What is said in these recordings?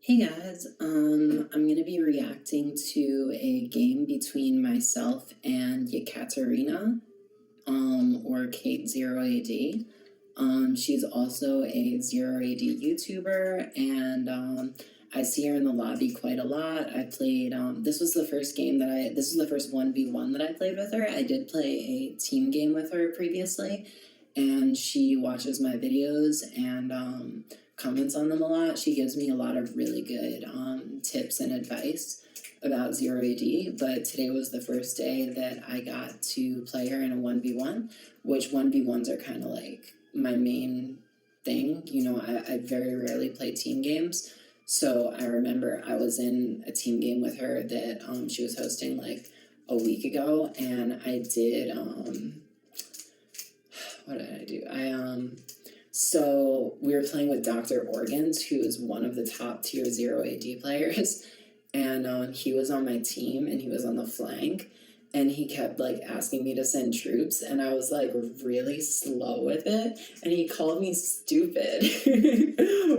Hey guys, I'm gonna be reacting to a game between myself and Yekaterina, or kate0AD. She's also a 0AD YouTuber, and I see her in the lobby quite a lot. I played, this was the first 1v1 that I played with her. I did play a team game with her previously, and she watches my videos and comments on them a lot. She gives me a lot of really good tips and advice about 0AD, but today was the first day that I got to play her in a 1v1, which 1v1s are kind of like my main thing. You know, I very rarely play team games. So I remember I was in a team game with her that she was hosting like a week ago, and I did, what did I do? So we were playing with Dr. Organs, who is one of the top tier 0AD players, and he was on my team, and he was on the flank, and he kept like asking me to send troops, and I was like really slow with it, and he called me stupid,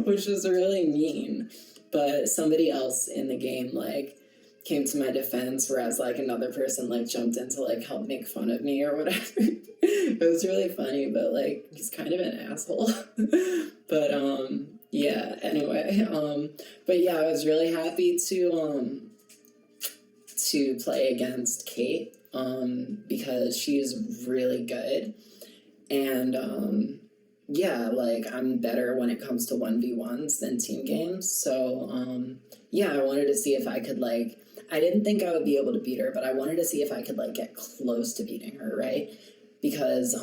which was really mean. But somebody else in the game like came to my defense, whereas like another person like jumped in to like help make fun of me or whatever. It was really funny, but like he's kind of an asshole. But yeah, anyway, but yeah, I was really happy to play against Kate because she's really good, and yeah, like I'm better when it comes to 1v1s than team games. So yeah, I wanted to see if I could like, I didn't think I would be able to beat her, but I wanted to see if I could like get close to beating her, right? Because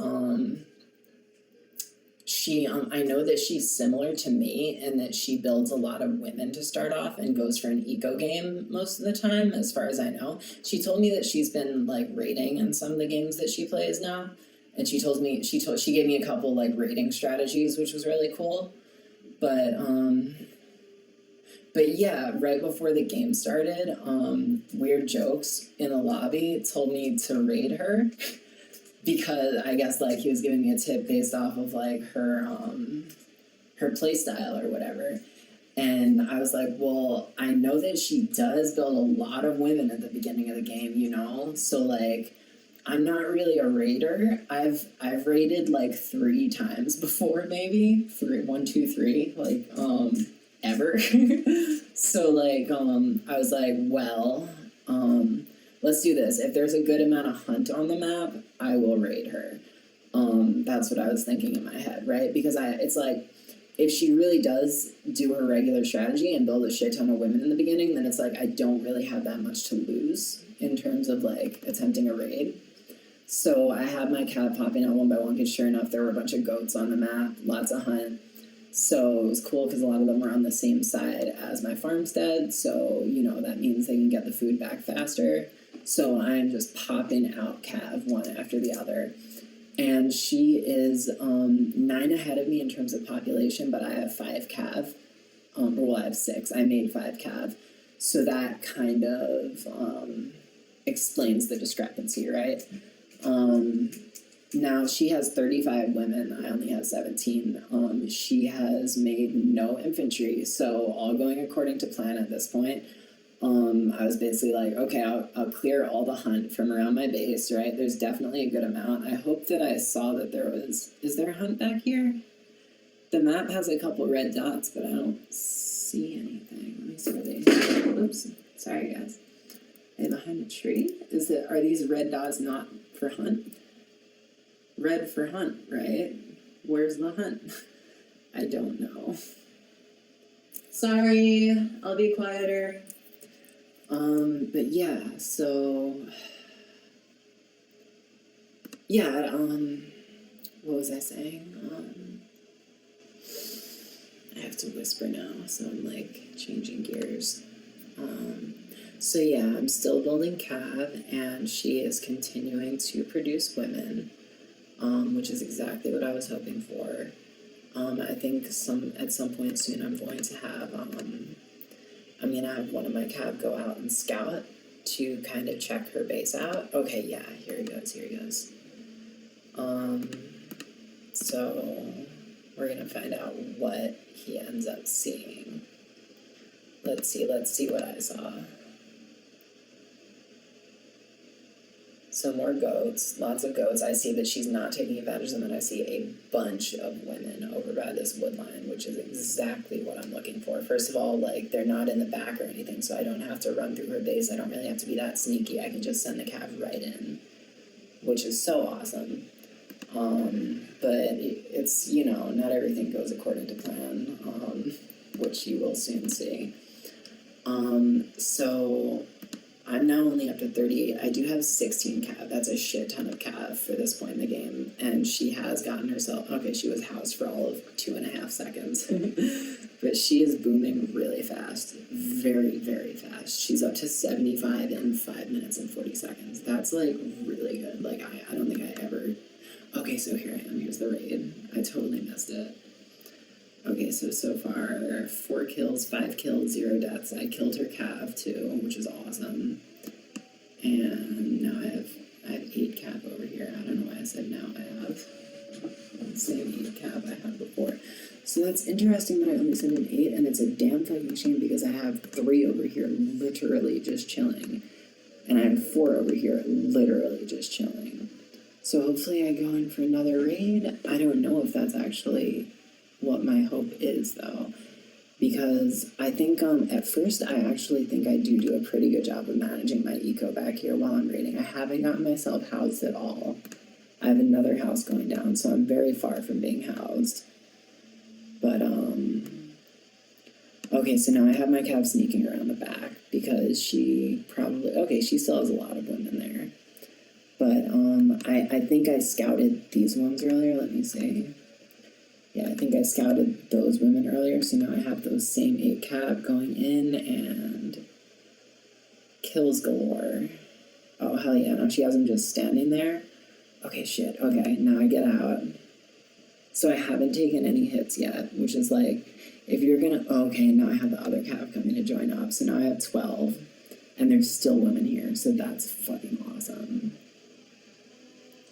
I know that she's similar to me and that she builds a lot of women to start off and goes for an eco game most of the time, as far as I know. She told me that she's been like raiding in some of the games that she plays now, and she gave me a couple like raiding strategies, which was really cool. But yeah, right before the game started, Weird Jokes in the lobby told me to raid her because I guess like he was giving me a tip based off of like her play style or whatever. And I was like, well, I know that she does build a lot of women at the beginning of the game, you know? So like I'm not really a raider. I've raided like 3 times before, maybe 1, 2, 3, like ever. So like I was like, well, let's do this. If there's a good amount of hunt on the map, I will raid her. That's what I was thinking in my head, right? Because it's like, if she really does do her regular strategy and build a shit ton of women in the beginning, then it's like I don't really have that much to lose in terms of like attempting a raid. So I had my cat popping out one by one because sure enough, there were a bunch of goats on the map, lots of hunt. So it was cool because a lot of them were on the same side as my farmstead. So, you know, that means they can get the food back faster. So I'm just popping out cav one after the other. And she is 9 ahead of me in terms of population, but I have 5 cav. Well, I have 6. I made 5 cav. So that kind of explains the discrepancy, right? Now she has 35 women, I only have 17. She has made no infantry, so all going according to plan at this point. I was basically like, okay, I'll clear all the hunt from around my base, right? There's definitely a good amount. I hope that I saw that is there a hunt back here? The map has a couple red dots, but I don't see anything. Let me see what they, oops, sorry guys. Are they behind a tree? Are these red dots not for hunt? Red for hunt, right? Where's the hunt? I don't know. Sorry, I'll be quieter. But yeah, so yeah, what was I saying? I have to whisper now, so I'm like changing gears. So yeah, I'm still building cav, and she is continuing to produce women, which is exactly what I was hoping for. I think at some point soon I'm going to have one of my cav go out and scout to kind of check her base out. Okay, yeah, here he goes. So we're gonna find out what he ends up seeing. let's see what I saw. So more goats, lots of goats. I see that she's not taking advantage of them, and I see a bunch of women over by this wood line, which is exactly what I'm looking for. First of all, like, they're not in the back or anything, so I don't have to run through her base. I don't really have to be that sneaky. I can just send the cav right in, which is so awesome. But it's, you know, not everything goes according to plan, which you will soon see. So I'm now only up to 38. I do have 16 cav. That's a shit ton of cav for this point in the game. And she has gotten herself... Okay, she was housed for all of 2.5 seconds. But she is booming really fast. Very, very fast. She's up to 75 in 5 minutes and 40 seconds. That's, like, really good. Like, I don't think I ever... Okay, so here I am. Here's the raid. I totally missed it. Okay, so far, 4 kills, 5 kills, 0 deaths. I killed her cav too, which is awesome. And now I have 8 cav over here. I don't know why I said now I have the same 8 cav I had before. So that's interesting that I only sent an 8, and it's a damn fucking shame because I have 3 over here literally just chilling. And I have 4 over here literally just chilling. So hopefully I go in for another raid. I don't know if that's actually what my hope is, though, because I think at first I actually think I do a pretty good job of managing my eco back here while I'm raiding. I haven't gotten myself housed at all. I have another house going down, so I'm very far from being housed. But okay, so now I have my cav sneaking around the back because she probably... Okay, she still has a lot of women there. But I think I scouted these ones earlier. Let me see. Yeah, I think I scouted those women earlier, so now I have those same 8 cav going in, and kills galore. Oh, hell yeah, now she has them just standing there. Okay, shit, okay, now I get out. So I haven't taken any hits yet, which is like, if you're gonna... Okay, now I have the other cav coming to join up, so now I have 12, and there's still women here, so that's fucking awesome.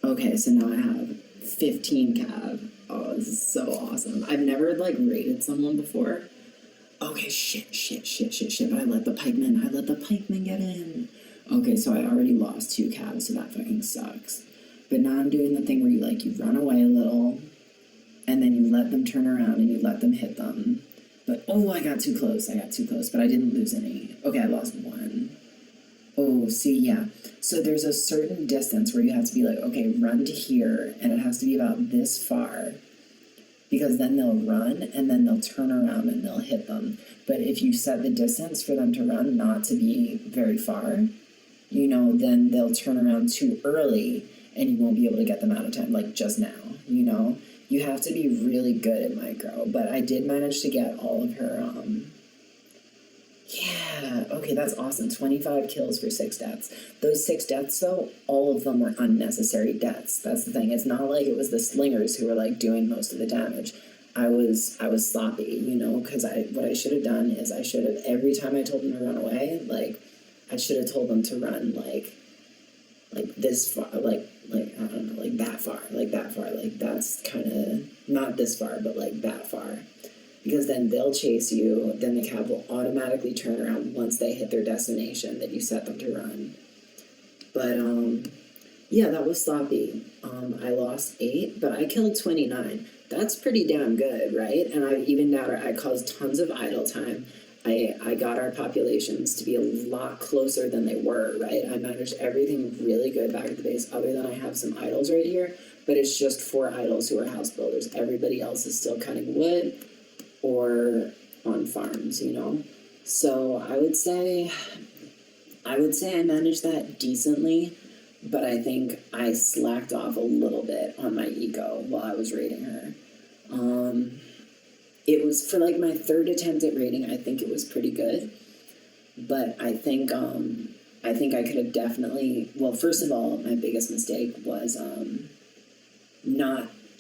Okay, so now I have 15 cav. Oh, this is so awesome. I've never, like, raided someone before. Okay, shit, but I let the pikemen get in. Okay, so I already lost 2 calves, so that fucking sucks. But now I'm doing the thing where you, like, you run away a little, and then you let them turn around and you let them hit them. But, oh, I got too close, but I didn't lose any. Okay, I lost 1. Oh, see, yeah. So there's a certain distance where you have to be like, okay, run to here, and it has to be about this far, because then they'll run, and then they'll turn around and they'll hit them. But if you set the distance for them to run not to be very far, you know, then they'll turn around too early, and you won't be able to get them out of time, like just now, you know? You have to be really good at micro, but I did manage to get all of her, yeah, okay, that's awesome. 25 kills for 6 deaths. Those 6 deaths, though, all of them were unnecessary deaths. That's the thing. It's not like it was the slingers who were, like, doing most of the damage. I was sloppy, you know, because what I should have done is I should have, every time I told them to run away, like, I should have told them to run, like this far, like, I don't know, like, that far, like, that's kind of, not this far, but, like, that far. Because then they'll chase you, then the cab will automatically turn around once they hit their destination that you set them to run. But, yeah, that was sloppy. I lost 8, but I killed 29. That's pretty damn good, right? And I evened out, I caused tons of idle time. I got our populations to be a lot closer than they were, right? I managed everything really good back at the base, other than I have some idols right here, but it's just 4 idols who are house builders. Everybody else is still cutting wood or on farms, you know? So I would say I managed that decently, but I think I slacked off a little bit on my eco while I was raiding her. It was, for like my 3rd attempt at raiding, I think it was pretty good, but I think I could have definitely, well, first of all, my biggest mistake was,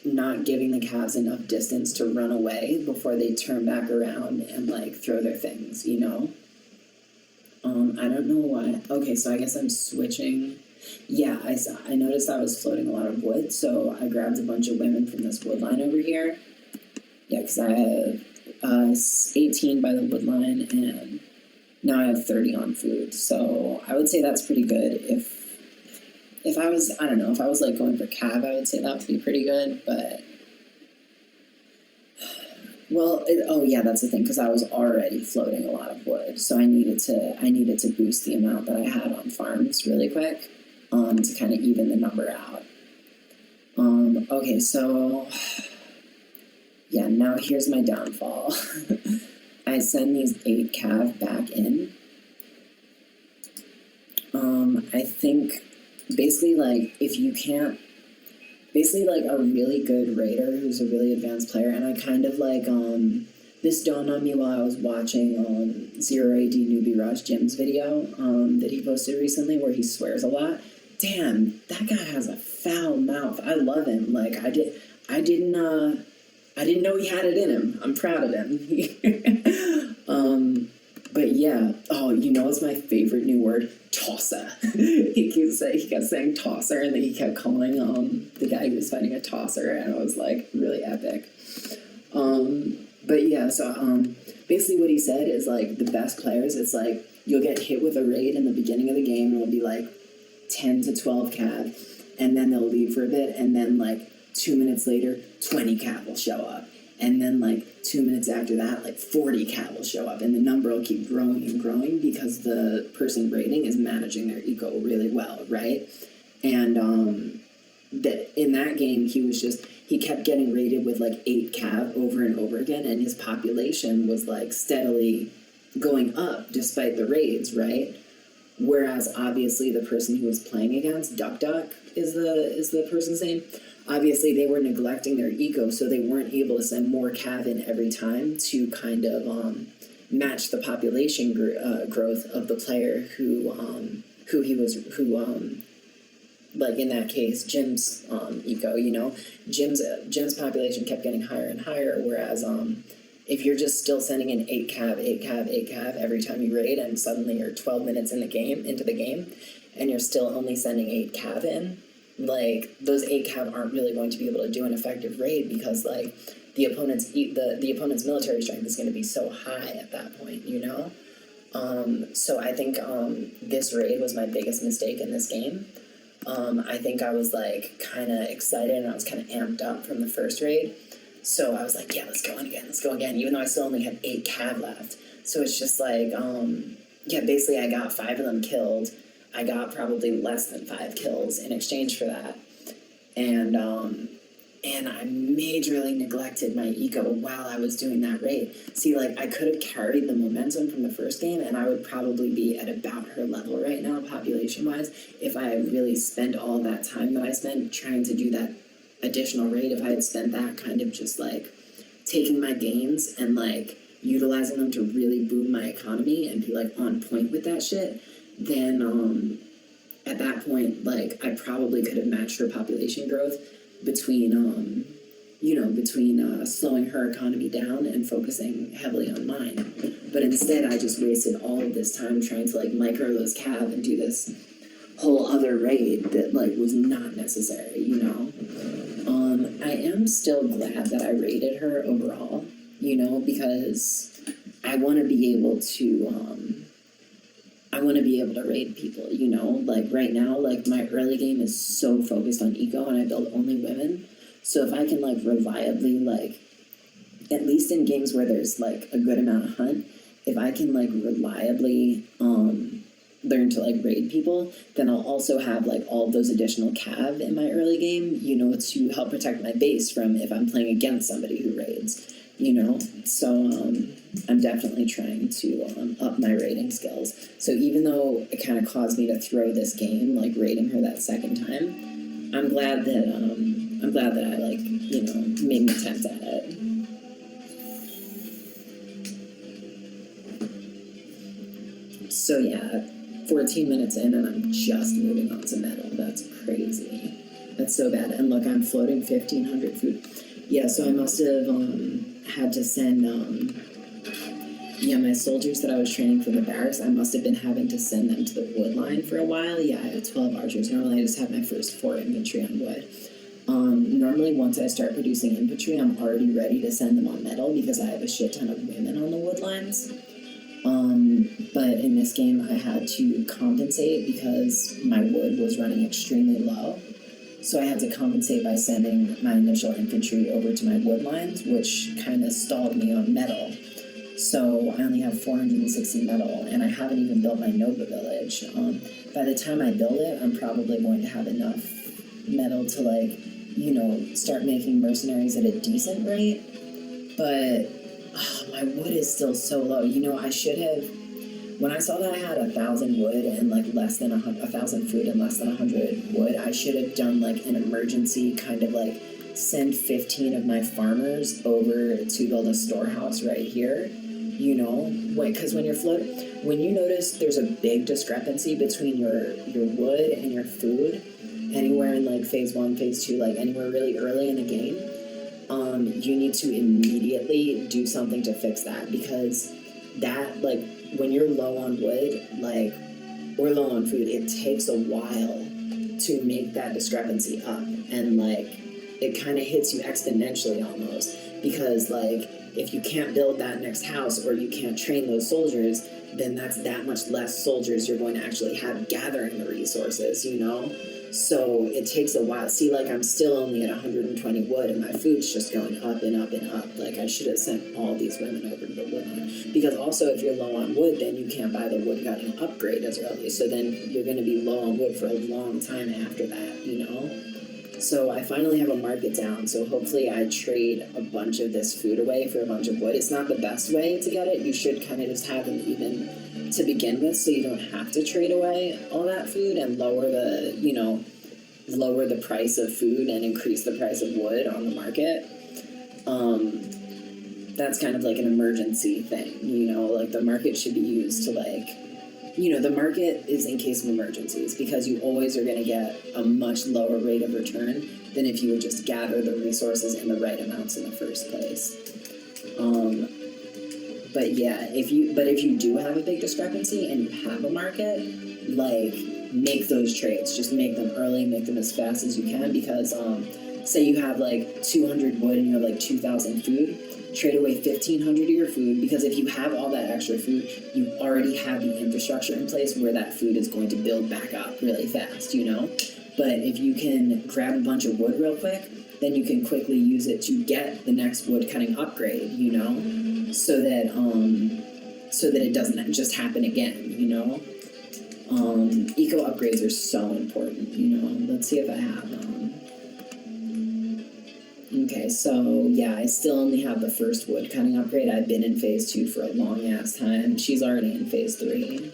not giving the calves enough distance to run away before they turn back around and, like, throw their things, you know? I don't know why. Okay, so I guess I'm switching. Yeah, I noticed I was floating a lot of wood, so I grabbed a bunch of women from this wood line over here. Yeah, because 18 by the wood line, and now I have 30 on food. So I would say that's pretty good. If I was, I don't know, if I was like going for cav, I would say that would be pretty good, but well, oh yeah, that's the thing, because I was already floating a lot of wood, so I needed to boost the amount that I had on farms really quick, to kind of even the number out. Okay, so yeah, now here's my downfall. I send these 8 cav back in. I think basically like if you can't, basically like a really good raider who's a really advanced player, and I kind of like this dawned on me while I was watching zxphxr Newbie Rush Jim's video that he posted recently where he swears a lot. Damn, that guy has a foul mouth. I love him. Like I didn't know he had it in him. I'm proud of him. But yeah, oh, you know what's my favorite new word? Tosser. he kept saying tosser, and then he kept calling the guy who was fighting a tosser, and it was like really epic. But yeah, so basically what he said is like the best players, it's like you'll get hit with a raid in the beginning of the game, and it'll be like 10 to 12 cav, and then they'll leave for a bit, and then like 2 minutes later 20 cav will show up, and then like 2 minutes after that like 40 cav will show up, and the number will keep growing and growing because the person raiding is managing their eco really well, right? And in that game he kept getting raided with like 8 cav over and over again, and his population was like steadily going up despite the raids, right? Whereas obviously the person he was playing against, Duck is the person's name, obviously they were neglecting their eco, so they weren't able to send more cav in every time to kind of match the population growth of the player who like in that case Jim's eco, you know, Jim's population kept getting higher and higher, whereas if you're just still sending in 8 cav every time you raid, and suddenly you're 12 minutes into the game, and you're still only sending 8 cav in, like those 8 cav aren't really going to be able to do an effective raid, because like the opponent's military strength is going to be so high at that point, you know. So I think this raid was my biggest mistake in this game. I think I was like kind of excited, and I was kind of amped up from the first raid. So I was like, yeah, let's go again, even though I still only had 8 cav left. So it's just like, yeah, basically I got 5 of them killed. I got probably less than 5 kills in exchange for that. And I majorly neglected my eco while I was doing that raid. See, like, I could have carried the momentum from the first game, and I would probably be at about her level right now, population-wise, if I had really spent all that time that I spent trying to do that additional raid. If I had spent that kind of just like taking my gains and like utilizing them to really boom my economy and be like on point with that shit, then at that point like I probably could have matched her population growth between slowing her economy down and focusing heavily on mine. But instead I just wasted all of this time trying to like micro those cav and do this whole other raid that like was not necessary, you know. I am still glad that I raided her overall, you know, because I want to be able to raid people, you know. Like right now, like my early game is so focused on eco, and I build only women. So if I can like reliably, like at least in games where there's like a good amount of hunt, if I can like reliably learn to like raid people, then I'll also have like all those additional cav in my early game, you know, to help protect my base from if I'm playing against somebody who raids, you know. So I'm definitely trying to up my raiding skills. So even though it kind of caused me to throw this game, like raiding her that second time, I'm glad that I like, you know, made an attempt at it. So yeah, 14 minutes in and I'm just moving on to metal. That's crazy. That's so bad. And look, I'm floating 1,500 food. Yeah, so I must have had to send, my soldiers that I was training for the barracks, I must have been having to send them to the wood line for a while. Yeah, I have 12 archers. Normally I just have my first 4 infantry on wood. Normally once I start producing infantry, I'm already ready to send them on metal because I have a shit ton of women on the wood lines. But in this game I had to compensate because my wood was running extremely low. So I had to compensate by sending my initial infantry over to my wood lines, which kind of stalled me on metal. So I only have 460 metal, and I haven't even built my Nova village. By the time I build it, I'm probably going to have enough metal to, like, you know, start making mercenaries at a decent rate. But my wood is still so low. You know, I should have, when I saw that I had 1,000 wood and like less than 1,000 food and less than 100 wood, I should have done like an emergency kind of like send 15 of my farmers over to build a storehouse right here. You know, because when you notice there's a big discrepancy between your wood and your food, anywhere in like phase 1, phase 2, like anywhere really early in the game, you need to immediately do something to fix that, because that, like, when you're low on wood, like, or low on food, it takes a while to make that discrepancy up, and like it kind of hits you exponentially almost, because like if you can't build that next house or you can't train those soldiers, then that's that much less soldiers you're going to actually have gathering the resources, you know? So it takes a while. See, like, I'm still only at 120 wood and my food's just going up and up and up. Like, I should have sent all these women over to the wood line. Because also, if you're low on wood, then you can't buy the wood cutting upgrade as early. So then you're going to be low on wood for a long time after that, you know? So I finally have a market down, so hopefully I trade a bunch of this food away for a bunch of wood. It's not the best way to get it. You should kind of just have them even to begin with, so you don't have to trade away all that food and lower the, you know, lower the price of food and increase the price of wood on the market. That's kind of like an emergency thing, you know, like the market should be used to, like, you know, the market is in case of emergencies, because you always are going to get a much lower rate of return than if you would just gather the resources in the right amounts in the first place. But yeah, if you do have a big discrepancy and you have a market, like, make those trades. Just make them early, make them as fast as you can, because say you have like 200 wood and you have like 2,000 food, trade away 1,500 of your food, because if you have all that extra food, you already have the infrastructure in place where that food is going to build back up really fast, you know? But if you can grab a bunch of wood real quick, then you can quickly use it to get the next wood cutting upgrade, you know? So that it doesn't just happen again, you know? Eco upgrades are so important, you know? Let's see if I have okay, so yeah, I still only have the first wood cutting upgrade. I've been in phase 2 for a long ass time. She's already in phase 3.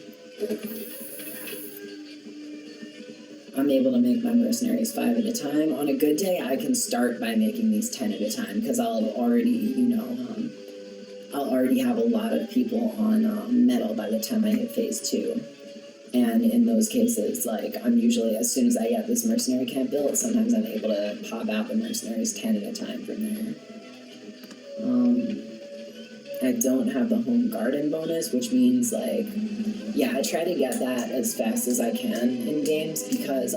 I'm able to make my mercenaries 5 at a time. On a good day, I can start by making these 10 at a time, because I'll have already, you know, I'll already have a lot of people on metal by the time I hit phase 2. And in those cases, like, I'm usually, as soon as I get this mercenary camp built, sometimes I'm able to pop out the mercenaries 10 at a time from there. I don't have the home garden bonus, which means, like, yeah, I try to get that as fast as I can in games, because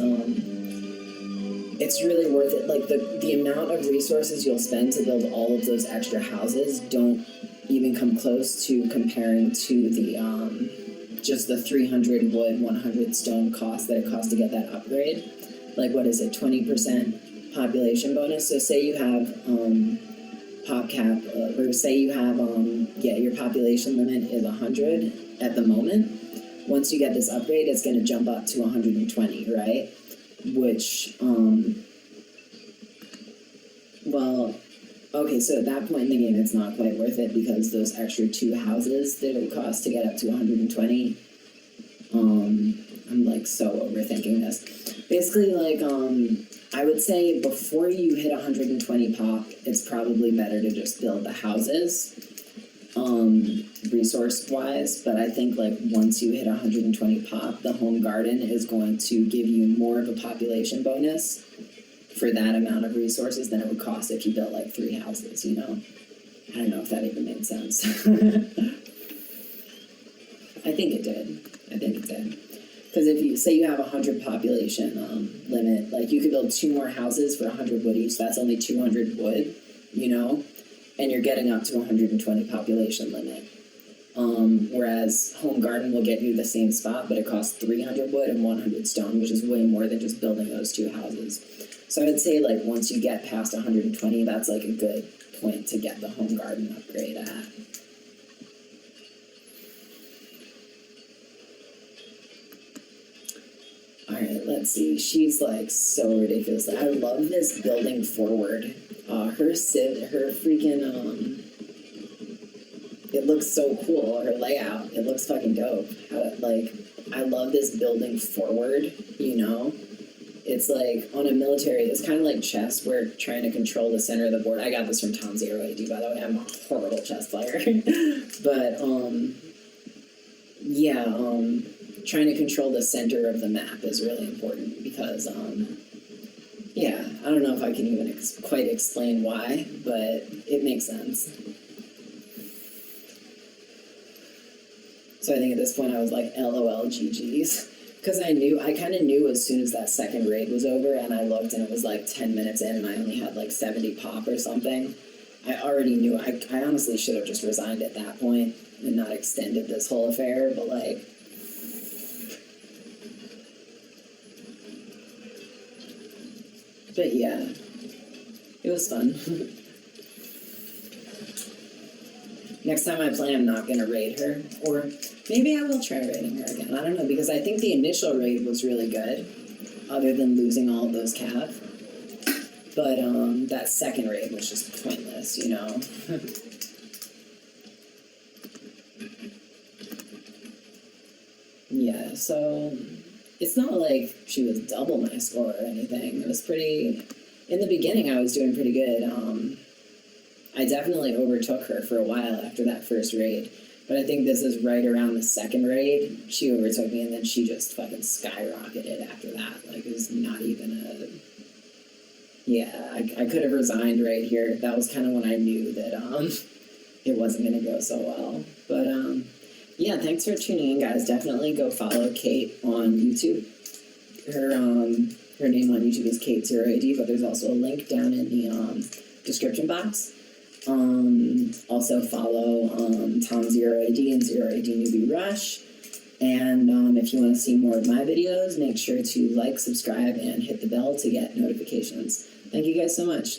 it's really worth it. Like, the amount of resources you'll spend to build all of those extra houses don't even come close to comparing to the just the 300 wood, 100 stone cost that it costs to get that upgrade. Like, what is it, 20% population bonus? So say you have pop cap, or say you have yeah, your population limit is 100 at the moment. Once you get this upgrade, it's going to jump up to 120, right? Which well, okay, so at that point in the game, it's not quite worth it, because those extra 2 houses that it would cost to get up to 120, I'm, like, so overthinking this. Basically, like, I would say before you hit 120 pop, it's probably better to just build the houses, resource-wise, but I think, like, once you hit 120 pop, the home garden is going to give you more of a population bonus for that amount of resources than it would cost if you built like 3 houses, you know? I don't know if that even made sense. I think it did. Because if you say you have 100 population limit, like you could build 2 more houses for 100 wood each. That's only 200 wood, you know, and you're getting up to 120 population limit. Whereas home garden will get you the same spot, but it costs 300 wood and 100 stone, which is way more than just building those 2 houses. So I'd say like once you get past 120, that's like a good point to get the home garden upgrade at. Alright, let's see. She's like so ridiculous. I love this building forward. Her freaking it looks so cool. Her layout, it looks fucking dope. Like, I love this building forward, you know? It's like, on a military, it's kind of like chess, where trying to control the center of the board. I got this from kate0AD, by the way. I'm a horrible chess player. But, yeah, trying to control the center of the map is really important because, yeah, I don't know if I can even quite explain why, but it makes sense. So I think at this point I was like, LOL, GG's. Because I kind of knew as soon as that second raid was over, and I looked and it was like 10 minutes in and I only had like 70 pop or something. I already knew, I honestly should have just resigned at that point and not extended this whole affair, but like... But yeah, it was fun. Next time I play, I'm not gonna raid her, or maybe I will try raiding her again. I don't know, because I think the initial raid was really good, other than losing all of those cav. But that second raid was just pointless, you know. Yeah, so it's not like she was double my score or anything. It was pretty... In the beginning, I was doing pretty good. I definitely overtook her for a while after that first raid. But I think this is right around the second raid. She overtook me, and then she just fucking skyrocketed after that. Like, it was not even a... Yeah, I could have resigned right here. That was kind of when I knew that it wasn't going to go so well. But, yeah, thanks for tuning in, guys. Definitely go follow Kate on YouTube. Her name on YouTube is kate0AD, but there's also a link down in the description box. Also follow Tom0AD and 0AD Newbie Rush. And if you want to see more of my videos, make sure to like, subscribe, and hit the bell to get notifications. Thank you guys so much.